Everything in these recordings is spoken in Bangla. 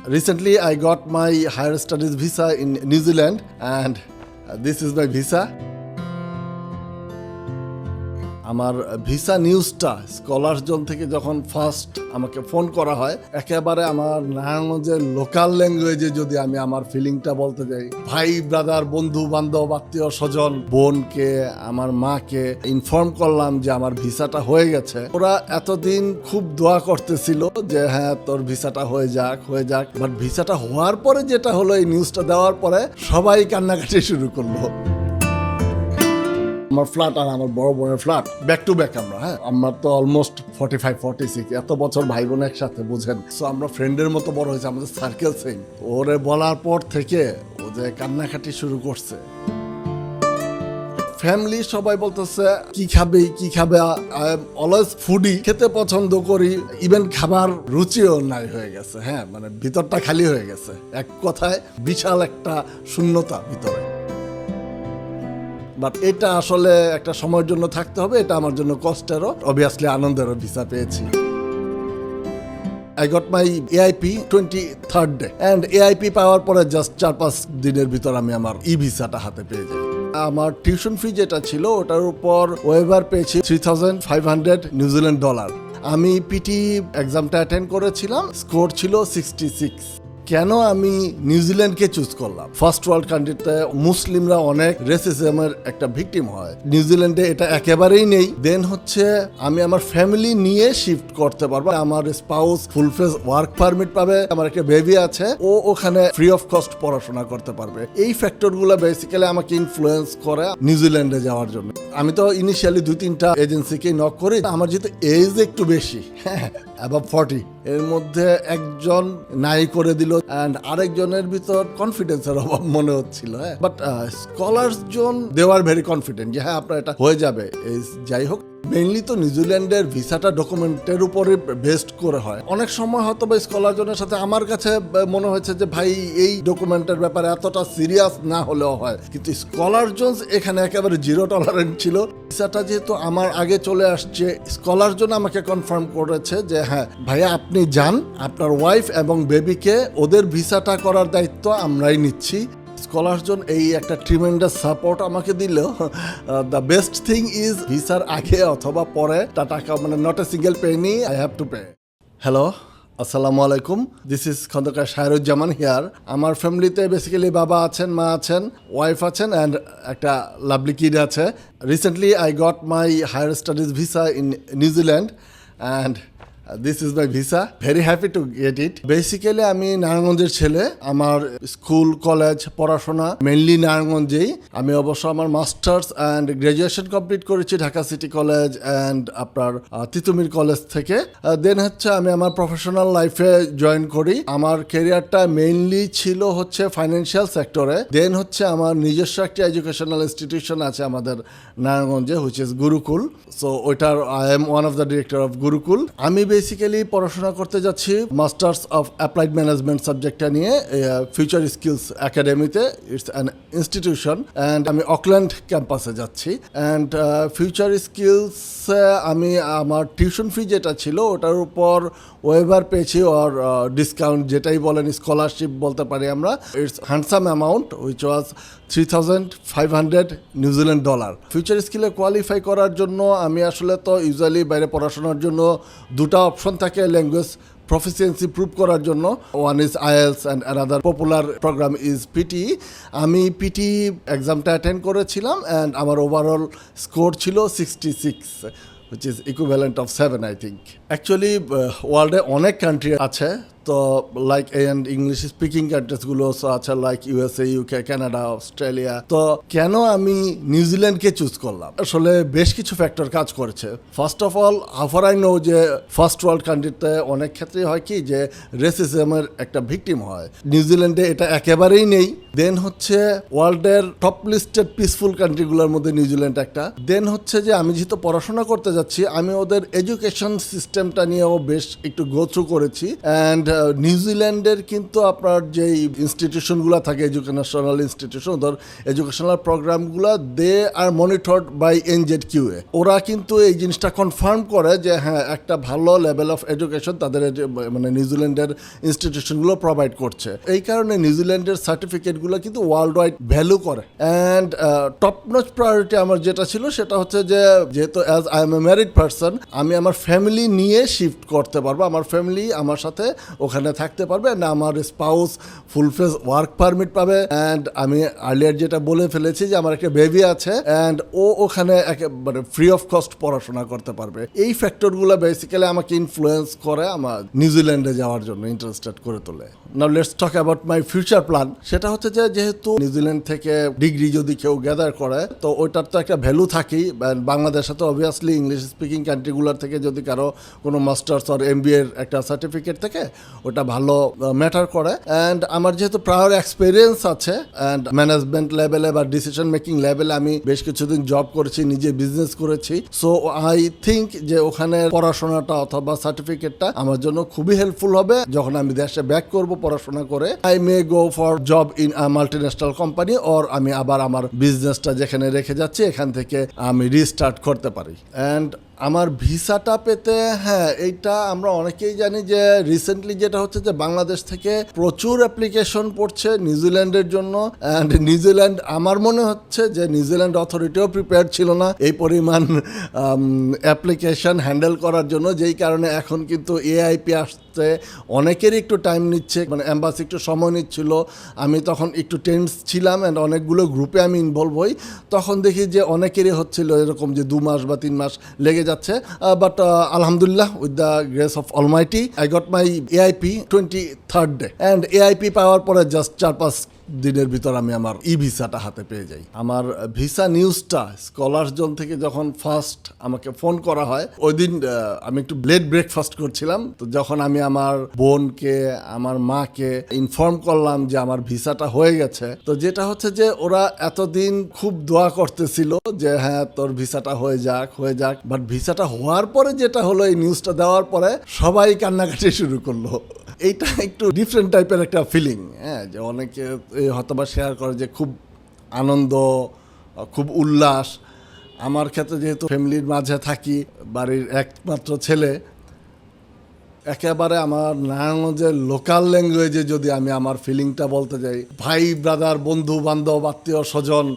Recently, I got my higher studies visa in New Zealand, and this is my visa. আমার ভিসা নিউজটা স্কলার্স জোন থেকে যখন ফার্স্ট আমাকে ফোন করা হয়, একেবারে আমার নারায়ণগঞ্জের লোকাল ল্যাঙ্গুয়েজে যদি আমি আমার ফিলিংটা বলতে যাই, ভাই ব্রাদার বন্ধু বান্ধব আত্মীয় স্বজন বোনকে আমার মাকে ইনফর্ম করলাম যে আমার ভিসাটা হয়ে গেছে। ওরা এতদিন খুব দোয়া করতেছিল যে হ্যাঁ তোর ভিসাটা হয়ে যাক। বাট ভিসাটা হওয়ার পরে যেটা হলো, এই নিউজটা দেওয়ার পরে সবাই কান্নাকাটি শুরু করলো। আমার ফ্ল্যাট আর আমার বড় বোনের ফ্ল্যাট ব্যাক টু ব্যাক। আমরা তো অলমোস্ট 45-46 এত বছর ভাই বোন একসাথে, বুঝেন। সো আমরা ফ্রেন্ডের মতো বড় হয়েছে, আমাদের সার্কেল সেম। ওরে বলার পর থেকে ও যে কান্নাকাটি শুরু করছে। ফ্যামিলি সবাই বলতেছে কি খাবে। আই এম অলওয়েজ ফুডি, খেতে পছন্দ করি। ইভেন খাবার রুচিও নাই হয়ে গেছে। হ্যাঁ, মানে ভিতরটা খালি হয়ে গেছে। এক কথায় বিশাল একটা শূন্যতা ভিতরে। বাট এটা আসলে একটা সময়ের জন্য থাকতে হবে। এটা আমার জন্য কষ্টেরও, অবভিয়াসলি আনন্দেরও ভিসা পেয়েছি। I got my AIP 23rd day and AIP পাওয়ার পরে জাস্ট 4-5 দিনের ভিতর আমি আমার ভিসাটা হাতে পেয়ে যাই। আমার টিউশন ফি যেটা ছিল ওটার উপর ওয়েভার পেয়েছি $3,500 নিউজিল্যান্ড ডলার। আমি পিটি এক্সামটা অ্যাটেন্ড করেছিলাম, স্কোর ছিল 66। কেন আমি নিউজিল্যান্ডকে চুজ করলাম? ফার্স্ট ওয়ার্ল্ড কান্ট্রিতে মুসলিমরা অনেক রেসিজমের একটা ভিকটিম হয়, নিউজিল্যান্ডে এটা একেবারেই নেই। দেন হচ্ছে আমি আমার ফ্যামিলি নিয়ে শিফট করতে পারবো, আমার স্পাউস ফুল ফেজ ওয়ার্ক পারমিট পাবে, আমার একটা বেবি আছে, ও ওখানে ফ্রি অফ কস্ট পড়াশোনা করতে পারবে। এই ফ্যাক্টরগুলো বেসিক্যালি আমাকে ইনফ্লুয়েন্স করে নিউজিল্যান্ডে যাওয়ার জন্য। আমি তো ইনিশিয়ালি 2-3টা এজেন্সিকে নক করি। আমার যেহেতু এজ একটু বেশি, হ্যাঁ অ্যাবাভ 40, এর মধ্যে একজন নাই করে দিল অ্যান্ড আরেকজনের ভিতর কনফিডেন্সের অভাব মনে হচ্ছিল। হ্যাঁ, but Scholars Zone they are very confident যে হ্যাঁ আপনার এটা হয়ে যাবে। যাই হোক, মেইনলি তো নিউজিল্যান্ডের ভিসাটা ডকুমেন্টের উপরে বেস্ট করে হয়। অনেক সময় হয়তো বা স্কলার জনের সাথে আমার কাছে মনে হয়েছে যে ভাই এই ডকুমেন্টের ব্যাপারে এতটা সিরিয়াস না হলেও হয়, কিন্তু স্কলার জোন এখানে একেবারে জিরো টলারেন্ট ছিল। ভিসাটা যেহেতু আমার আগে চলে আসছে, স্কলার জন্য আমাকে কনফার্ম করেছে যে হ্যাঁ ভাইয়া আপনি যান, আপনার ওয়াইফ এবং বেবিকে ওদের ভিসাটা করার দায়িত্ব আমরাই নিচ্ছি। স্কলার্স জোন এই একটা ট্রিমেন্ডাস সাপোর্ট আমাকে দিলেও দ্য বেস্ট থিং ইজ ভিসার আগে অথবা পরে টাকা মানে not a single Penney I have to pay. Hello, আসসালামু আলাইকুম, this is Khandakar Shahruzzaman here. আমার ফ্যামিলিতে বেসিক্যালি বাবা আছেন, মা আছেন, ওয়াইফ আছেন অ্যান্ড একটা লাভলি কিড আছে। Recently I got my higher studies visa in New Zealand and this is my visa, very happy to get it. Basically আমি নারায়ণগঞ্জের ছেলে, আমার স্কুল কলেজ পড়াশোনা মেনলি নারায়ণগঞ্জেই। আমি অবশ্য আমার মাস্টার্স অ্যান্ড গ্র্যাজুয়েশন কমপ্লিট করেছি ঢাকা সিটি কলেজ অ্যান্ড আপনার তিতুমির কলেজ থেকে। দেন হচ্ছে আমি আমার প্রফেশনাল লাইফে জয়েন করি। আমার ক্যারিয়ারটা মেইনলি ছিল হচ্ছে ফাইন্যান্সিয়াল সেক্টরে। দেন হচ্ছে আমার নিজস্ব একটা এডুকেশনাল ইনস্টিটিউশন আছে আমাদের নারায়ণগঞ্জে, হুইচ ইজ গুরুকুল। সো ওইটার I am one of the director of Gurukul. আমি বেসিক্যালি পড়াশোনা করতে যাচ্ছি মাস্টার্স অফ অ্যাপ্লাইড ম্যানেজমেন্ট সাবজেক্টটা নিয়ে ফিউচার স্কিলস একাডেমিতে। ইটস অ্যান ইনস্টিটিউশন অ্যান্ড আমি অকল্যান্ড ক্যাম্পাসে যাচ্ছি। অ্যান্ড ফিউচার স্কিলসে আমি আমার টিউশন ফি যেটা ছিল ওটার উপর ওয়েভার পেয়েছি, ওর ডিসকাউন্ট যেটাই বলেন, স্কলারশিপ বলতে পারি আমরা। It's handsome amount which was $3,500 New Zealand dollar. Future স্কিলে কোয়ালিফাই করার জন্য আমি আসলে তো ইউজুয়ালি বাইরে পড়াশোনার জন্য দুটা অপশন থাকে ল্যাঙ্গুয়েজ প্রফিসিয়েন্সি প্রুভ করার জন্য। One is IELTS and another popular program is PTE. আমি পিটি এক্সামটা অ্যাটেন্ড করেছিলাম অ্যান্ড আমার ওভারঅল স্কোর ছিল 66, which is equivalent of 7 I think. Actually ওয়ার্ল্ডে অনেক কান্ট্রি আছে, তো লাইক এন্ড ইংলিশ স্পিকিং কান্ট্রিজগুলো আছে like USA, UK, Canada, Australia. তো কেন আমি নিউজিল্যান্ডকে চুজ করলাম? আসলে বেশ কিছু ফ্যাক্টর কাজ করেছে। First of all, হাফার I know যে ফার্স্ট ওয়ার্ল্ড কান্ট্রিতে অনেক ক্ষেত্রে হয় কি যে রেসিজমের একটা ভিকটিম হয়, নিউজিল্যান্ডে এটা একেবারেই নেই। দেন হচ্ছে ওয়ার্ল্ডের টপ লিস্টেড পিসফুল কান্ট্রিগুলোর মধ্যে নিউজিল্যান্ড একটা। দেন হচ্ছে যে আমি যেহেতু পড়াশোনা করতে যাচ্ছি, আমি ওদের এডুকেশন সিস্টেমটা নিয়েও বেশ একটু গো থ্রু করেছি অ্যান্ড নিউজিল্যান্ডের কিন্তু আপনার যেই ইনস্টিটিউশনগুলো থাকে এডুকেশনাল ইনস্টিটিউশন, ধর এডুকেশনাল প্রোগ্রামগুলো, দে আর মনিটরড বাই NZQA। ওরা কিন্তু এই জিনিসটা কনফার্ম করে যে হ্যাঁ একটা ভালো লেভেল অফ এডুকেশন তাদের মানে নিউজিল্যান্ডের ইনস্টিটিউশনগুলো প্রোভাইড করছে। এই কারণে নিউজিল্যান্ডের সার্টিফিকেটগুলো কিন্তু ওয়ার্ল্ড ওয়াইড ভ্যালু করে। অ্যান্ড টপ নচ প্রায়োরিটি আমার যেটা ছিল সেটা হচ্ছে যে যেহেতু as I M A married person, আমি আমার ফ্যামিলি নিয়ে শিফট করতে পারবো, আমার ফ্যামিলি আমার সাথে ওখানে থাকতে পারবে, না আমার স্পাউস ফুল ফেজ ওয়ার্ক পারমিট পাবে। অ্যান্ড আমি আর্লিয়ার যেটা বলে ফেলেছি যে আমার একটা বেবি আছে, অ্যান্ড ও ওখানে একেবারে ফ্রি অফ কস্ট পড়াশোনা করতে পারবে। এই ফ্যাক্টরগুলো বেসিক্যালি আমাকে ইনফ্লুয়েন্স করে আমার নিউজিল্যান্ডে যাওয়ার জন্য ইন্টারেস্টেড করে তোলে। Now let's talk about my future plan. সেটা হচ্ছে যে যেহেতু নিউজিল্যান্ড থেকে ডিগ্রি যদি কেউ গ্যাদার করে তো ওইটার তো একটা ভ্যালু থাকেই। বাংলাদেশে তো অবভিয়াসলি ইংলিশ স্পিকিং কান্ট্রিগুলোর থেকে যদি কারো কোনো মাস্টার্স আর MBA এর একটা সার্টিফিকেট থেকে ওটা ভালো ম্যাটার করে। অ্যান্ড আমার যেহেতু প্রায়র এক্সপিরিয়েন্স আছে অ্যান্ড ম্যানেজমেন্ট লেভেলে বা ডিসিশন মেকিং লেভেলে আমি বেশ কিছুদিন জব করেছি, নিজে বিজনেস করেছি, সো আই থিঙ্ক যে ওখানে পড়াশোনাটা অথবা সার্টিফিকেটটা আমার জন্য খুবই হেল্পফুল হবে যখন আমি দেশে ব্যাক করব পড়াশোনা করে। I may go for job in a multinational company, or আমি আবার আমার বিজনেসটা যেখানে রেখে যাচ্ছি এখান থেকে আমি রিস্টার্ট করতে পারি। অ্যান্ড আমার ভিসাটা পেতে, হ্যাঁ এইটা আমরা অনেকেই জানি যে রিসেন্টলি যেটা হচ্ছে যে বাংলাদেশ থেকে প্রচুর অ্যাপ্লিকেশন পড়ছে নিউজিল্যান্ডের জন্য। অ্যান্ড নিউজিল্যান্ড, আমার মনে হচ্ছে যে নিউজিল্যান্ড অথরিটিও প্রিপেয়ার ছিল না এই পরিমাণ অ্যাপ্লিকেশন হ্যান্ডেল করার জন্য, যেই কারণে এখন কিন্তু AIP আসছে, অনেকেরই একটু টাইম নিচ্ছে, মানে অ্যাম্বাসি একটু সময় নিচ্ছিল। আমি তখন একটু টেন্স ছিলাম অ্যান্ড অনেকগুলো গ্রুপে আমি ইনভলভ হই, তখন দেখি যে অনেকেরই হচ্ছিল এরকম যে 2 মাস বা 3 মাস লেগে যাচ্ছে। বাট আলহামদুলিল্লাহ with the grace of Almighty I got my AIP 23rd day. And AIP পাওয়ার পরে জাস্ট 4-5 দিনের ভিতর আমি আমার ভিসাটা হাতে পেয়ে যাই। আমার ভিসা নিউজটা স্কলার্স জোন থেকে যখন ফার্স্ট আমাকে ফোন করা হয়, ওই দিন আমি একটু লেট ব্রেকফাস্ট করছিলাম, তো যখন আমি আমার বোনকে আমার মাকে ইনফর্ম করলাম যে আমার ভিসাটা হয়ে গেছে, তো যেটা হচ্ছে যে ওরা এতদিন খুব দোয়া করতেছিল যে হ্যাঁ তোর ভিসাটা হয়ে যাক, বাট ভিসাটা হওয়ার পরে যেটা হলো, এই নিউজটা দেওয়ার পরে সবাই কান্নাকাটি শুরু করলো। এইটা একটু ডিফারেন্ট টাইপের একটা ফিলিং, হ্যাঁ, যে অনেকে হয়তোবা শেয়ার করে যে খুব আনন্দ, খুব উল্লাস। আমার ক্ষেত্রে যেহেতু ফ্যামিলির মাঝে থাকি, বাড়ির একমাত্র ছেলে, একেবারে আমার নারায়ণগঞ্জের লোকাল ল্যাঙ্গুয়েজে যদি আমি আমার ফিলিংটা বলতে যাই, ভাই ব্রাদার, বন্ধু বান্ধব, আত্মীয় স্বজন,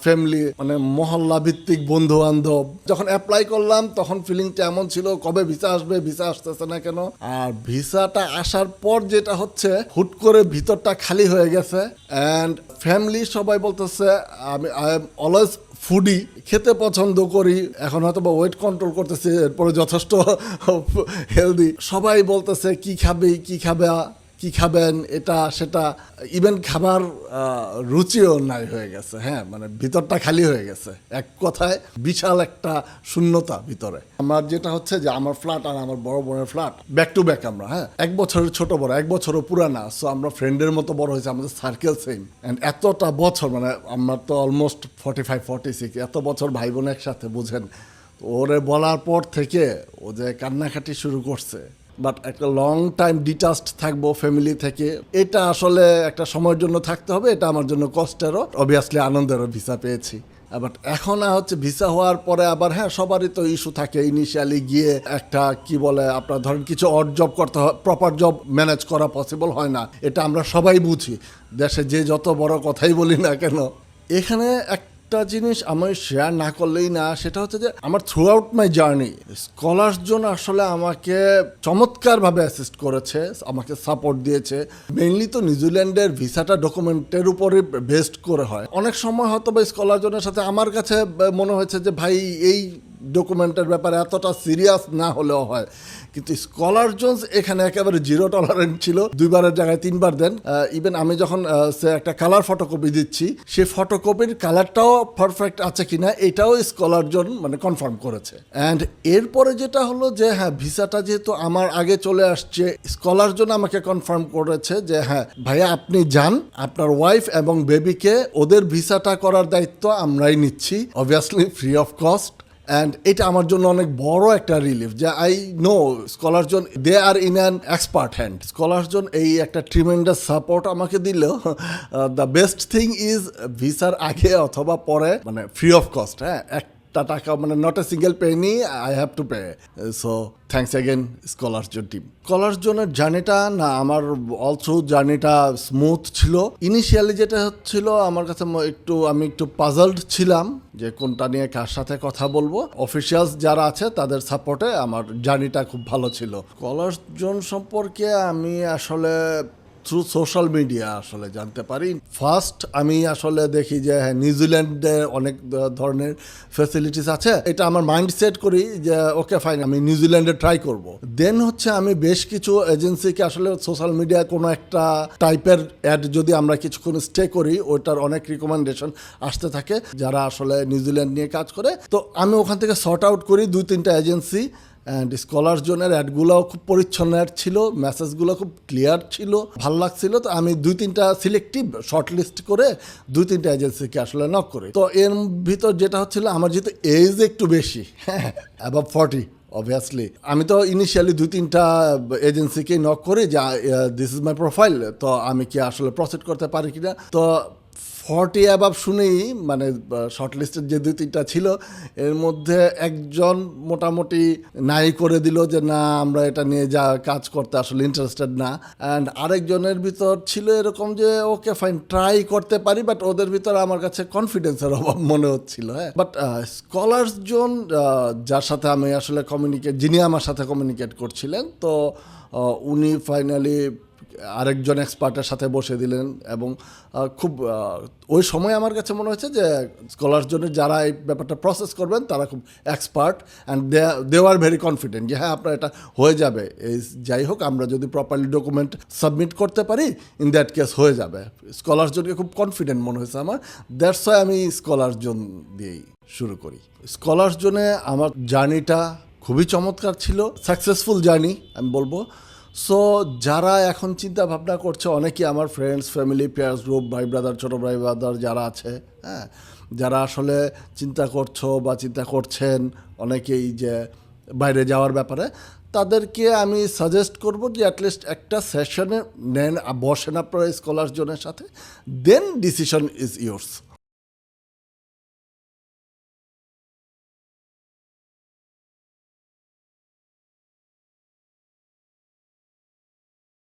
ফ্যামিলি, মানে মহল্লা ভিত্তিক বন্ধু বান্ধব, যখন অ্যাপ্লাই করলাম তখন ফিলিংটা এমন ছিল কবে ভিসা আসবে, ভিসা আসতেছে না কেন। আর ভিসাটা আসার পর যেটা হচ্ছে, হুট করে ভিতরটা খালি হয়ে গেছে। অ্যান্ড ফ্যামিলি সবাই বলতেছে, আই এম অলওয়েজ ফুডি, খেতে পছন্দ করি, এখন হয়তো বা ওয়েট কন্ট্রোল করতেছি, এরপরে যথেষ্ট হেলদি। সবাই বলতেছে কি খাবেন, এটা সেটা, ইভেন খাবার রুচিও নাই হয়ে গেছে। হ্যাঁ, মানে ভিতরটা খালি হয়ে গেছে, এক কথায় বিশাল একটা শূন্যতা ভিতরে। আমার যেটা হচ্ছে যে আমার ফ্ল্যাট আর আমার বড় বোনের ফ্ল্যাট ব্যাক টু ব্যাক, আমরা 1 বছরের ছোট বড়, 1 বছরও পুরানা, সো আমরা ফ্রেন্ডের মতো বড় হয়েছে, আমাদের সার্কেল সেম। অ্যান্ড এতটা বছর, মানে আমরা তো অলমোস্ট 45-46, এত বছর ভাই বোন একসাথে, বুঝেন। ওরে বলার পর থেকে ও যে কান্নাকাটি শুরু করছে, বাট একটা লং টাইম ডিটাচড থাকবো ফ্যামিলি থেকে, এটা আসলে একটা সময়ের জন্য থাকতে হবে, এটা আমার জন্য কষ্টেরও, অবভিয়াসলি আনন্দেরও ভিসা পেয়েছি। বাট এখন হচ্ছে ভিসা হওয়ার পরে আবার, হ্যাঁ সবারই তো ইস্যু থাকে, ইনিশিয়ালি গিয়ে একটা কি বলে আপনার ধরেন কিছু অড জব করতে হয়, প্রপার জব ম্যানেজ করা পসিবল হয় না, এটা আমরা সবাই বুঝি, দেশে যে যত বড় কথাই বলি না কেন। এখানে একটা জিনিস আমি শেয়ার না করলেই না, সেটা হচ্ছে যে আমার through out my journey scholars zone আসলে আমাকে চমৎকারভাবে অ্যাসিস্ট করেছে, আমাকে সাপোর্ট দিয়েছে। মেইনলি তো নিউজিল্যান্ডের ভিসাটা ডকুমেন্টের উপরে বেস্ট করে হয়। অনেক সময় হয়তো বা স্কলার জোনের সাথে আমার কাছে মনে হয়েছে যে ভাই এই ডকুমেন্টের ব্যাপারে এতটা সিরিয়াস না হলেও হয়, কিন্তু স্কলার জোনস এখানে একেবারে 0 টলারেন্ট ছিল, 2বারের জায়গায় 3বার দেন। ইভেন আমি যখন সে একটা কালার ফটোকপি দিচ্ছি, সেই ফটোকপির কালারটাও পারফেক্ট আছে কিনা এটাও স্কলার জোন মানে কনফার্ম করেছে। অ্যান্ড এরপরে যেটা হলো যে হ্যাঁ ভিসাটা যেহেতু আমার আগে চলে আসছে, স্কলার জোন আমাকে কনফার্ম করেছে যে হ্যাঁ ভাইয়া আপনি যান, আপনার ওয়াইফ এবং বেবিকে ওদের ভিসাটা করার দায়িত্ব আমরাই নিচ্ছি, obviously free of cost. And এটা আমার জন্য অনেক বড় একটা রিলিফ যে I know Scholar Zone they are in an expert hand. Scholar Zone এই একটা ট্রিমেন্ডাস সাপোর্ট আমাকে দিলেও দ্য বেস্ট থিং ইজ ভিসার আগে অথবা পরে মানে ফ্রি অফ কস্ট, হ্যাঁ, টাকা মানে not a single Penney I have to pay. So thanks again scholar zone team. Scholar জোনের জার্নিটা না আমার অলসো জার্নিটা স্মুথ ছিল। ইনিশিয়ালি যেটা হচ্ছিল আমার কাছে আমি একটু পাজলড ছিলাম যে কোনটা নিয়ে কার সাথে কথা বলবো। অফিসিয়ালস যারা আছে তাদের সাপোর্টে আমার জার্নিটা খুব ভালো ছিল। স্কলার জোন সম্পর্কে আমি আসলে থ্রু সোশ্যাল মিডিয়া আসলে জানতে পারি। ফার্স্ট আমি আসলে দেখি যে হ্যাঁ নিউজিল্যান্ডে অনেক ধরনের ফ্যাসিলিটিস আছে, এটা আমার মাইন্ড সেট করি যে ওকে ফাইন আমি নিউজিল্যান্ডে ট্রাই করব। দেন হচ্ছে আমি বেশ কিছু এজেন্সিকে আসলে সোশ্যাল মিডিয়ায় কোনো একটা টাইপের অ্যাড যদি আমরা কিছুক্ষণ স্টে করি ওটার অনেক রিকমেন্ডেশন আসতে থাকে যারা আসলে নিউজিল্যান্ড নিয়ে কাজ করে। তো আমি ওখান থেকে সর্ট আউট করি 2-3টা এজেন্সি। অ্যান্ড স্কলার জোনের অ্যাডগুলোও খুব পরিচ্ছন্ন অ্যাড ছিল, মেসেজগুলো খুব ক্লিয়ার ছিল, ভালো লাগছিল। তো আমি 2-3টা সিলেক্টিভ শর্ট লিস্ট করে 2-3টা এজেন্সিকে আসলে নক করি। তো এর ভিতর যেটা হচ্ছিল আমার যেহেতু এজ একটু বেশি, হ্যাঁ অ্যাবাভ 40 অবভিয়াসলি, আমি তো ইনিশিয়ালি 2-3টা এজেন্সিকেই নক করি যে দিস ইজ মাই প্রোফাইল, তো আমি কি আসলে প্রসিড করতে পারি কিনা। তো 40 অ্যাবাভ শুনেই মানে শর্ট লিস্টের যে 2-3টা ছিল এর মধ্যে একজন মোটামুটি নাই করে দিল যে না আমরা এটা নিয়ে যা কাজ করতে আসলে ইন্টারেস্টেড না। অ্যান্ড আরেকজনের ভিতর ছিল এরকম যে ওকে ফাইন ট্রাই করতে পারি, বাট ওদের ভিতর আমার কাছে কনফিডেন্সের অভাব মনে হচ্ছিল। হ্যাঁ, বাট স্কলার্স জোন যার সাথে আমি আসলে যিনি আমার সাথে কমিউনিকেট করছিলেন, তো উনি ফাইনালি আরেকজন এক্সপার্টের সাথে বসে দিলেন এবং খুব ওই সময় আমার কাছে মনে হচ্ছে যে স্কলার্স জন্য যারা এই ব্যাপারটা প্রসেস করবেন তারা খুব expert and they are very confident যে হ্যাঁ আপনার এটা হয়ে যাবে। এই যাই হোক আমরা যদি প্রপারলি ডকুমেন্ট সাবমিট করতে পারি ইন দ্যাট কেস হয়ে যাবে। স্কলার্স জোনকে খুব কনফিডেন্ট মনে হয়েছে আমার, দ্যাটস ওয়াই আমি স্কলার্স জোন দিয়েই শুরু করি। স্কলার্স জোনে আমার জার্নিটা খুবই চমৎকার ছিল, সাকসেসফুল জার্নি আমি বলবো। সো যারা এখন চিন্তা ভাবনা করছে, অনেকেই আমার ফ্রেন্ডস, ফ্যামিলি, পিয়ার্স গ্রুপ, ভাই ব্রাদার, ছোটো ভাই ব্রাদার যারা আছে, হ্যাঁ, যারা আসলে চিন্তা করছো বা চিন্তা করছেন অনেকেই যে বাইরে যাওয়ার ব্যাপারে, তাদেরকে আমি সাজেস্ট করব যে অ্যাটলিস্ট একটা সেশনে নেন, বসেন আপনারা স্কলার জোনের সাথে, দেন ডিসিশন ইজ ইয়োর্স।